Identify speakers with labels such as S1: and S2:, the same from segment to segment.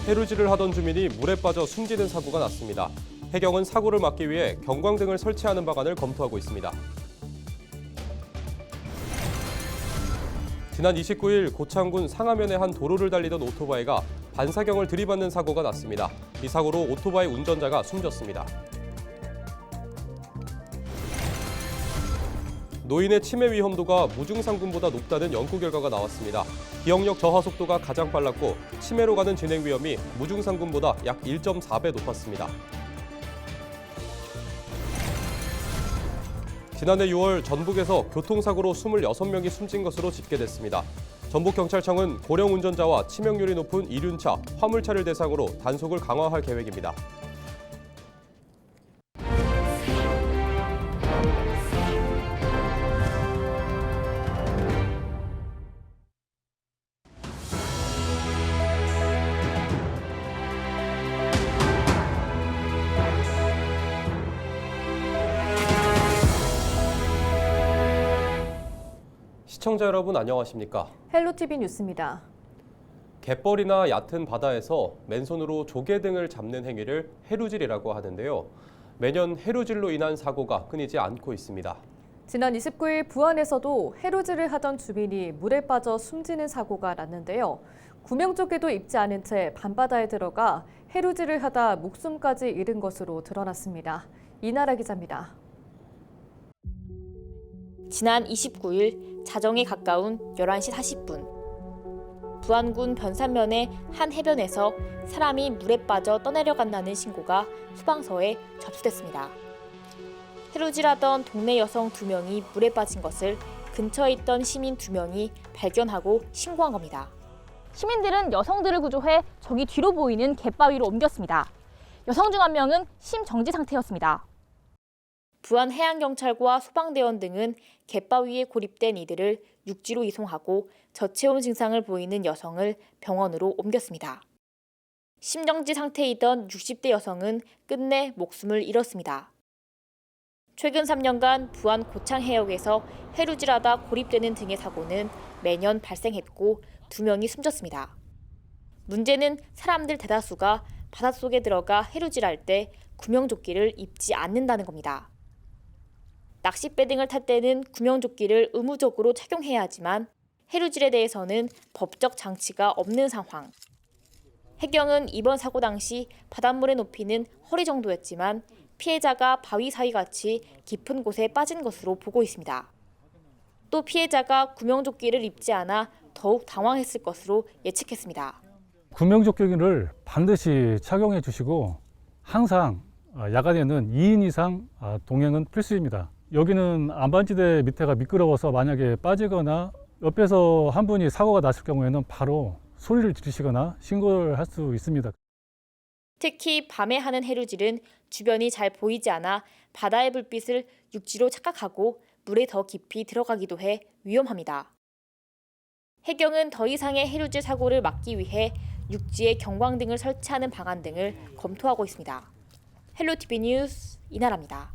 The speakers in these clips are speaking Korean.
S1: 해루질을 하던 주민이 물에 빠져 숨지는 사고가 났습니다. 해경은 사고를 막기 위해 경광등을 설치하는 방안을 검토하고 있습니다. 지난 29일 고창군 상하면의 한 도로를 달리던 오토바이가 반사경을 들이받는 사고가 났습니다. 이 사고로 오토바이 운전자가 숨졌습니다. 노인의 치매 위험도가 무증상군보다 높다는 연구 결과가 나왔습니다. 기억력 저하 속도가 가장 빨랐고 치매로 가는 진행 위험이 무증상군보다 약 1.4배 높았습니다. 지난해 6월 전북에서 교통사고로 26명이 숨진 것으로 집계됐습니다. 전북경찰청은 고령 운전자와 치명률이 높은 이륜차, 화물차를 대상으로 단속을 강화할 계획입니다. 시청자 여러분 안녕하십니까?
S2: 헬로티비 뉴스입니다.
S1: 갯벌이나 얕은 바다에서 맨손으로 조개 등을 잡는 행위를 해루질이라고 하는데요. 매년 해루질로 인한 사고가 끊이지 않고 있습니다.
S2: 지난 29일 부안에서도 해루질을 하던 주민이 물에 빠져 숨지는 사고가 났는데요. 구명조끼도 입지 않은 채 밤바다에 들어가 해루질을 하다 목숨까지 잃은 것으로 드러났습니다. 이나라 기자입니다.
S3: 지난 29일 자정에 가까운 11시 40분 부안군 변산면의 한 해변에서 사람이 물에 빠져 떠내려간다는 신고가 소방서에 접수됐습니다. 해루질하던 동네 여성 2명이 물에 빠진 것을 근처에 있던 시민 2명이 발견하고 신고한 겁니다.
S4: 시민들은 여성들을 구조해 저기 뒤로 보이는 갯바위로 옮겼습니다. 여성 중 1명은 심정지 상태였습니다.
S3: 부안해양경찰과 소방대원 등은 갯바위에 고립된 이들을 육지로 이송하고 저체온 증상을 보이는 여성을 병원으로 옮겼습니다. 심정지 상태이던 60대 여성은 끝내 목숨을 잃었습니다. 최근 3년간 부안 고창해역에서 해루질하다 고립되는 등의 사고는 매년 발생했고 2명이 숨졌습니다. 문제는 사람들 대다수가 바닷속에 들어가 해루질할 때 구명조끼를 입지 않는다는 겁니다. 낚싯배 등을 탈 때는 구명조끼를 의무적으로 착용해야 하지만 해루질에 대해서는 법적 장치가 없는 상황. 해경은 이번 사고 당시 바닷물의 높이는 허리 정도였지만 피해자가 바위 사이같이 깊은 곳에 빠진 것으로 보고 있습니다. 또 피해자가 구명조끼를 입지 않아 더욱 당황했을 것으로 예측했습니다.
S5: 구명조끼를 반드시 착용해 주시고 항상 야간에는 2인 이상 동행은 필수입니다. 여기는 안반지대 밑에가 미끄러워서 만약에 빠지거나 옆에서 한 분이 사고가 났을 경우에는 바로 소리를 지르시거나 신고를 할 수 있습니다.
S3: 특히 밤에 하는 해루질은 주변이 잘 보이지 않아 바다의 불빛을 육지로 착각하고 물에 더 깊이 들어가기도 해 위험합니다. 해경은 더 이상의 해루질 사고를 막기 위해 육지에 경광등을 설치하는 방안 등을 검토하고 있습니다. 헬로티비 뉴스 이나라입니다.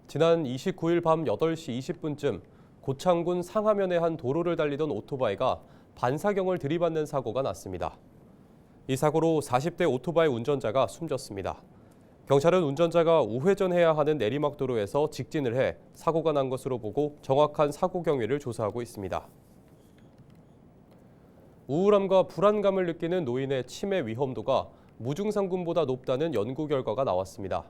S1: 지난 29일 밤 8시 20분쯤 고창군 상하면의 한 도로를 달리던 오토바이가 반사경을 들이받는 사고가 났습니다. 이 사고로 40대 오토바이 운전자가 숨졌습니다. 경찰은 운전자가 우회전해야 하는 내리막도로에서 직진을 해 사고가 난 것으로 보고 정확한 사고 경위를 조사하고 있습니다. 우울함과 불안감을 느끼는 노인의 치매 위험도가 무증상군보다 높다는 연구 결과가 나왔습니다.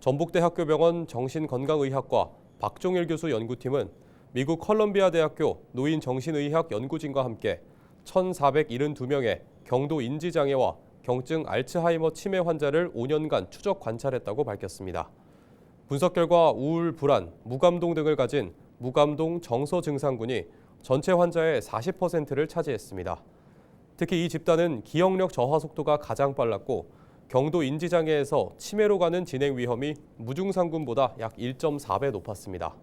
S1: 전북대학교병원 정신건강의학과 박종일 교수 연구팀은 미국 컬럼비아 대학교 노인정신의학 연구진과 함께 1,472명의 경도 인지장애와 경증 알츠하이머 치매 환자를 5년간 추적 관찰했다고 밝혔습니다. 분석 결과 우울, 불안, 무감동 등을 가진 무감동 정서 증상군이 전체 환자의 40%를 차지했습니다. 특히 이 집단은 기억력 저하 속도가 가장 빨랐고 경도 인지장애에서 치매로 가는 진행 위험이 무증상군보다 약 1.4배 높았습니다.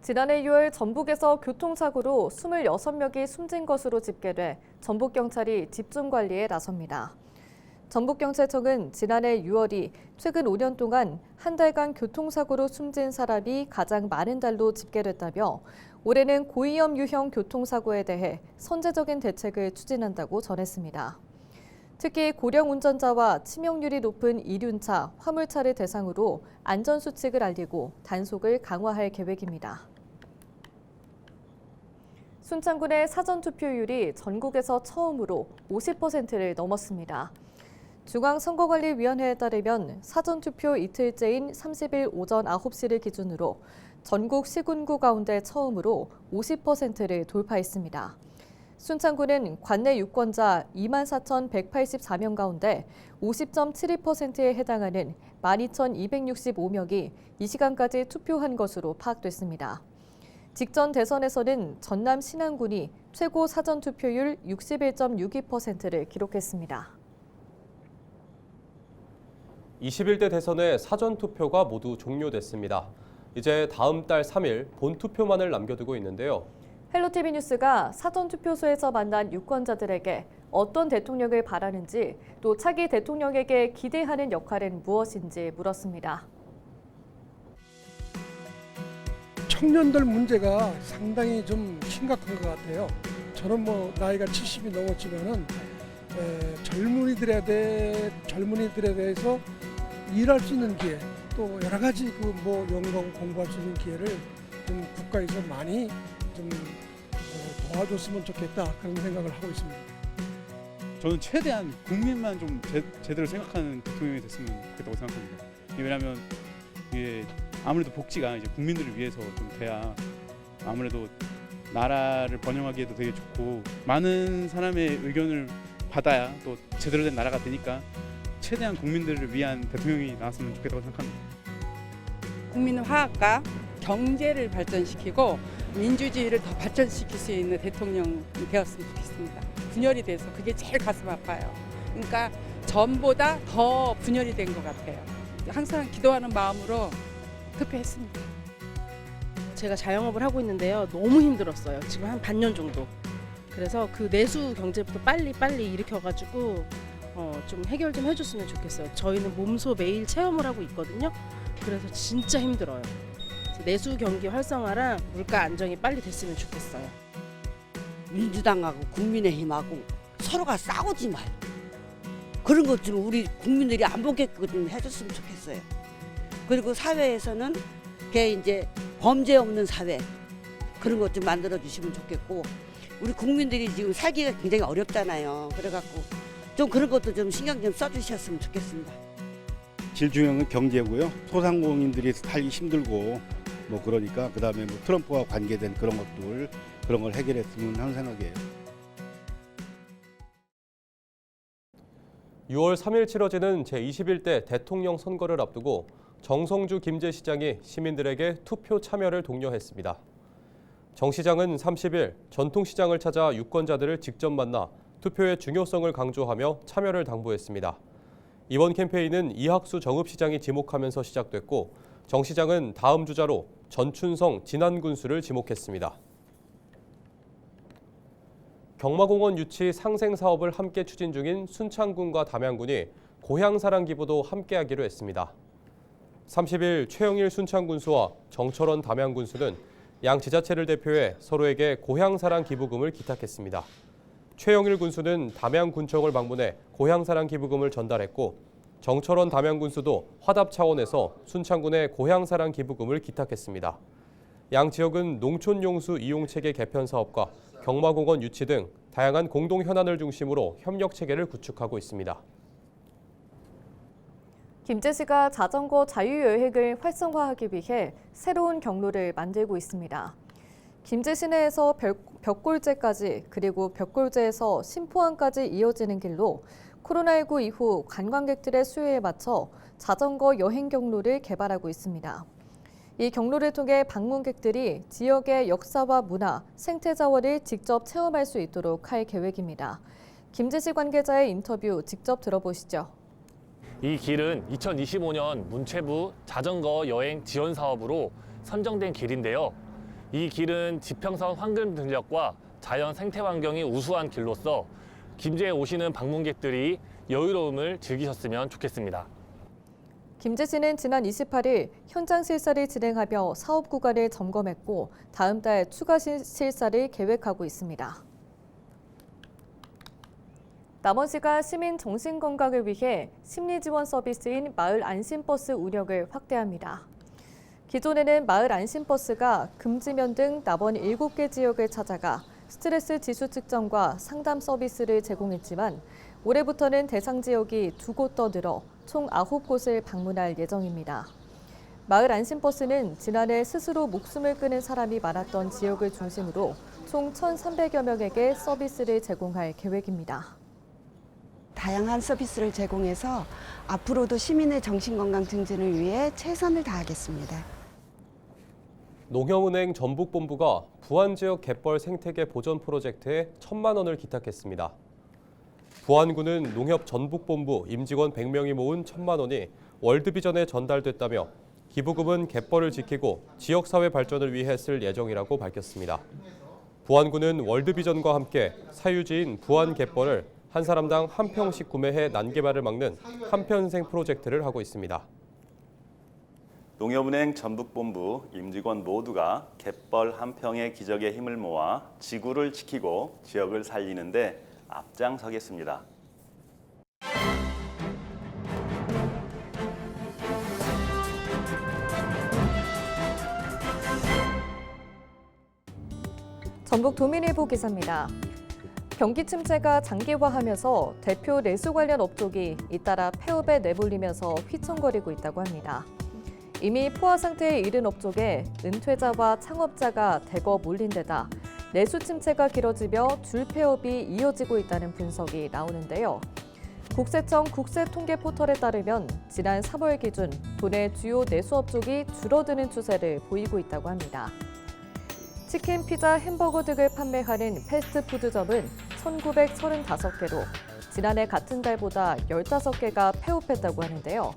S2: 지난해 6월 전북에서 교통사고로 26명이 숨진 것으로 집계돼 전북경찰이 집중관리에 나섭니다. 전북경찰청은 지난해 6월이 최근 5년 동안 한 달간 교통사고로 숨진 사람이 가장 많은 달로 집계됐다며 올해는 고위험 유형 교통사고에 대해 선제적인 대책을 추진한다고 전했습니다. 특히 고령 운전자와 치명률이 높은 이륜차, 화물차를 대상으로 안전수칙을 알리고 단속을 강화할 계획입니다. 순창군의 사전투표율이 전국에서 처음으로 50%를 넘었습니다. 중앙선거관리위원회에 따르면 사전투표 이틀째인 30일 오전 9시를 기준으로 전국 시군구 가운데 처음으로 50%를 돌파했습니다. 순창군은 관내 유권자 24,184명 가운데 50.72%에 해당하는 12,265명이 이 시간까지 투표한 것으로 파악됐습니다. 직전 대선에서는 전남 신안군이 최고 사전투표율 61.62%를 기록했습니다.
S1: 21대 대선의 사전투표가 모두 종료됐습니다. 이제 다음 달 3일 본투표만을 남겨두고 있는데요.
S2: 헬로티비 뉴스가 사전투표소에서 만난 유권자들에게 어떤 대통령을 바라는지 또 차기 대통령에게 기대하는 역할은 무엇인지 물었습니다.
S6: 청년들 문제가 상당히 좀 심각한 것 같아요. 저는 나이가 70이 넘었지만은 젊은이들에 대해서 일할 수 있는 기회, 또 여러 가지 연구하고 공부할 수 있는 기회를 좀 국가에서 많이 좀 도와줬으면 좋겠다, 그런 생각을 하고 있습니다.
S7: 저는 최대한 국민만 좀 제대로 생각하는 대통령이 됐으면 좋겠다고 생각합니다. 왜냐하면 이게 아무래도 복지가 이제 국민들을 위해서 좀 돼야 아무래도 나라를 번영하기에도 되게 좋고, 많은 사람의 의견을 받아야 또 제대로 된 나라가 되니까 최대한 국민들을 위한 대통령이 나왔으면 좋겠다고 생각합니다.
S8: 국민 화합과 경제를 발전시키고 민주주의를 더 발전시킬 수 있는 대통령이 되었으면 좋겠습니다. 분열이 돼서 그게 제일 가슴 아파요. 그러니까 전보다 더 분열이 된 것 같아요. 항상 기도하는 마음으로 투표했습니다.
S9: 제가 자영업을 하고 있는데요. 너무 힘들었어요. 지금 한 반년 정도. 그래서 그 내수 경제부터 빨리 일으켜가지고 좀 해결 좀 해줬으면 좋겠어요. 저희는 몸소 매일 체험을 하고 있거든요. 그래서 진짜 힘들어요. 내수 경기 활성화랑 물가 안정이 빨리 됐으면 좋겠어요.
S10: 민주당하고 국민의힘하고 서로가 싸우지 말. 그런 것 좀 우리 국민들이 안 보게끔 좀 해줬으면 좋겠어요. 그리고 사회에서는 이제 범죄 없는 사회, 그런 것 좀 만들어 주시면 좋겠고, 우리 국민들이 지금 살기가 굉장히 어렵잖아요. 그래갖고 좀 그런 것도 좀 신경 좀 써주셨으면 좋겠습니다.
S11: 제일 중요한 건 경제고요. 소상공인들이 살기 힘들고 그러니까 그다음에 트럼프와 관계된 그런 걸 해결했으면 하는 생각이에요.
S1: 6월 3일 치러지는 제21대 대통령 선거를 앞두고 정성주 김제시장이 시민들에게 투표 참여를 독려했습니다. 정 시장은 30일 전통시장을 찾아 유권자들을 직접 만나 투표의 중요성을 강조하며 참여를 당부했습니다. 이번 캠페인은 이학수 정읍시장이 지목하면서 시작됐고, 정 시장은 다음 주자로 전춘성 진안군수를 지목했습니다. 경마공원 유치 상생 사업을 함께 추진 중인 순창군과 담양군이 고향사랑 기부도 함께하기로 했습니다. 30일 최영일 순창군수와 정철원 담양군수는 양 지자체를 대표해 서로에게 고향사랑 기부금을 기탁했습니다. 최영일 군수는 담양군청을 방문해 고향사랑 기부금을 전달했고, 정철원 담양군수도 화답 차원에서 순창군의 고향사랑 기부금을 기탁했습니다. 양 지역은 농촌용수 이용체계 개편 사업과 경마공원 유치 등 다양한 공동 현안을 중심으로 협력 체계를 구축하고 있습니다.
S2: 김제시가 자전거 자유여행을 활성화하기 위해 새로운 경로를 만들고 있습니다. 김제 시내에서 벽골제까지, 그리고 벽골제에서 신포항까지 이어지는 길로 코로나19 이후 관광객들의 수요에 맞춰 자전거 여행 경로를 개발하고 있습니다. 이 경로를 통해 방문객들이 지역의 역사와 문화, 생태 자원을 직접 체험할 수 있도록 할 계획입니다. 김제시 관계자의 인터뷰 직접 들어보시죠.
S12: 이 길은 2025년 문체부 자전거 여행 지원 사업으로 선정된 길인데요. 이 길은 지평선 황금 들녘과 자연 생태 환경이 우수한 길로서 김제에 오시는 방문객들이 여유로움을 즐기셨으면 좋겠습니다.
S2: 김제시는 지난 28일 현장 실사를 진행하며 사업 구간을 점검했고 다음 달 추가 실사를 계획하고 있습니다. 남원시가 시민 정신건강을 위해 심리지원 서비스인 마을 안심버스 운영을 확대합니다. 기존에는 마을 안심버스가 금지면 등 남원 7개 지역을 찾아가 스트레스 지수 측정과 상담 서비스를 제공했지만 올해부터는 대상 지역이 2곳 더 늘어 총 9곳을 방문할 예정입니다. 마을 안심버스는 지난해 스스로 목숨을 끊은 사람이 많았던 지역을 중심으로 총 1,300여 명에게 서비스를 제공할 계획입니다.
S13: 다양한 서비스를 제공해서 앞으로도 시민의 정신건강 증진을 위해 최선을 다하겠습니다.
S1: 농협은행 전북본부가 부안지역 갯벌 생태계 보전 프로젝트에 1,000만 원을 기탁했습니다. 부안군은 농협 전북본부 임직원 100명이 모은 1,000만 원이 월드비전에 전달됐다며 기부금은 갯벌을 지키고 지역사회 발전을 위해 쓸 예정이라고 밝혔습니다. 부안군은 월드비전과 함께 사유지인 부안 갯벌을 한 사람당 한 평씩 구매해 난개발을 막는 한평생 프로젝트를 하고 있습니다.
S14: 농협은행 전북본부 임직원 모두가 갯벌 한 평의 기적의 힘을 모아 지구를 지키고 지역을 살리는 데 앞장서겠습니다.
S2: 전북 도민일보 기사입니다. 경기 침체가 장기화하면서 대표 내수 관련 업종이 잇따라 폐업에 내몰리면서 휘청거리고 있다고 합니다. 이미 포화 상태에 이른 업종에 은퇴자와 창업자가 대거 몰린 데다 내수 침체가 길어지며 줄 폐업이 이어지고 있다는 분석이 나오는데요. 국세청 국세통계 포털에 따르면 지난 3월 기준 도내 주요 내수 업종이 줄어드는 추세를 보이고 있다고 합니다. 치킨, 피자, 햄버거 등을 판매하는 패스트푸드점은 1,935개로 지난해 같은 달보다 15개가 폐업했다고 하는데요.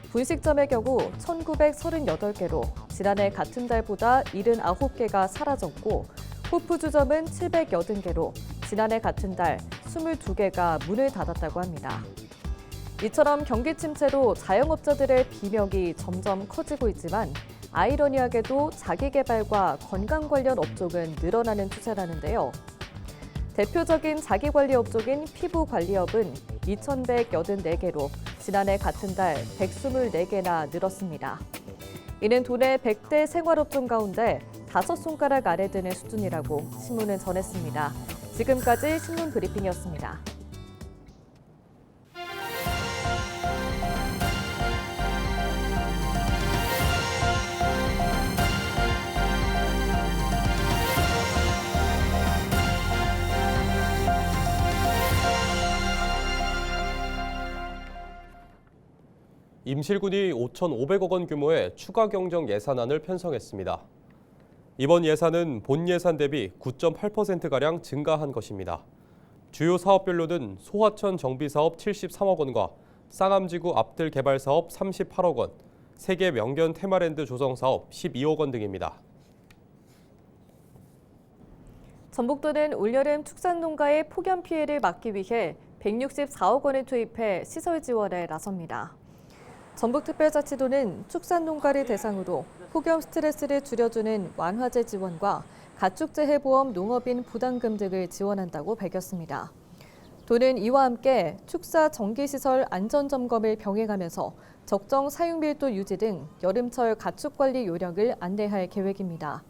S2: 분식점의 경우 1,938개로 지난해 같은 달보다 79개가 사라졌고 호프주점은 780개로 지난해 같은 달 22개가 문을 닫았다고 합니다. 이처럼 경기 침체로 자영업자들의 비명이 점점 커지고 있지만 아이러니하게도 자기개발과 건강 관련 업종은 늘어나는 추세라는데요. 대표적인 자기관리 업종인 피부관리업은 2,184개로 지난해 같은 달 124개나 늘었습니다. 이는 도내 100대 생활업종 가운데 5손가락 아래 드는 수준이라고 신문은 전했습니다. 지금까지 신문 브리핑이었습니다.
S1: 임실군이 5,500억 원 규모의 추가 경정 예산안을 편성했습니다. 이번 예산은 본 예산 대비 9.8%가량 증가한 것입니다. 주요 사업별로는 소하천 정비사업 73억 원과 쌍암지구 앞들 개발 사업 38억 원, 세계 명견 테마랜드 조성 사업 12억 원 등입니다.
S2: 전북도는 올여름 축산농가의 폭염 피해를 막기 위해 164억 원을 투입해 시설 지원에 나섭니다. 전북특별자치도는 축산농가를 대상으로 폭염 스트레스를 줄여주는 완화제 지원과 가축재해보험 농업인 부담금 등을 지원한다고 밝혔습니다. 도는 이와 함께 축사 정기시설 안전점검을 병행하면서 적정 사육밀도 유지 등 여름철 가축관리 요령을 안내할 계획입니다.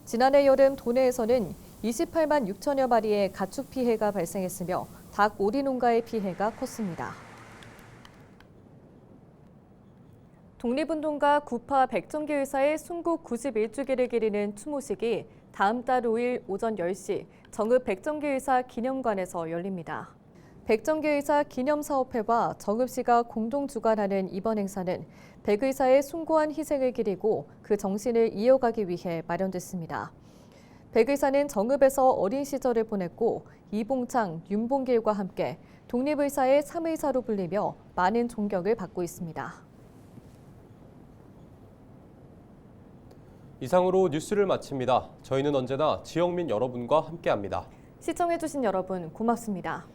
S2: 지난해 여름 도내에서는 28만 6천여 마리의 가축 피해가 발생했으며 닭 오리 농가의 피해가 컸습니다. 독립운동가 구파 백정기 의사의 순국 91주기를 기리는 추모식이 다음 달 5일 오전 10시 정읍 백정기 의사 기념관에서 열립니다. 백정기 의사 기념사업회와 정읍시가 공동 주관하는 이번 행사는 백 의사의 숭고한 희생을 기리고 그 정신을 이어가기 위해 마련됐습니다. 백 의사는 정읍에서 어린 시절을 보냈고 이봉창, 윤봉길과 함께 독립의사의 3의사로 불리며 많은 존경을 받고 있습니다.
S1: 이상으로 뉴스를 마칩니다. 저희는 언제나 지역민 여러분과 함께합니다.
S2: 시청해주신 여러분 고맙습니다.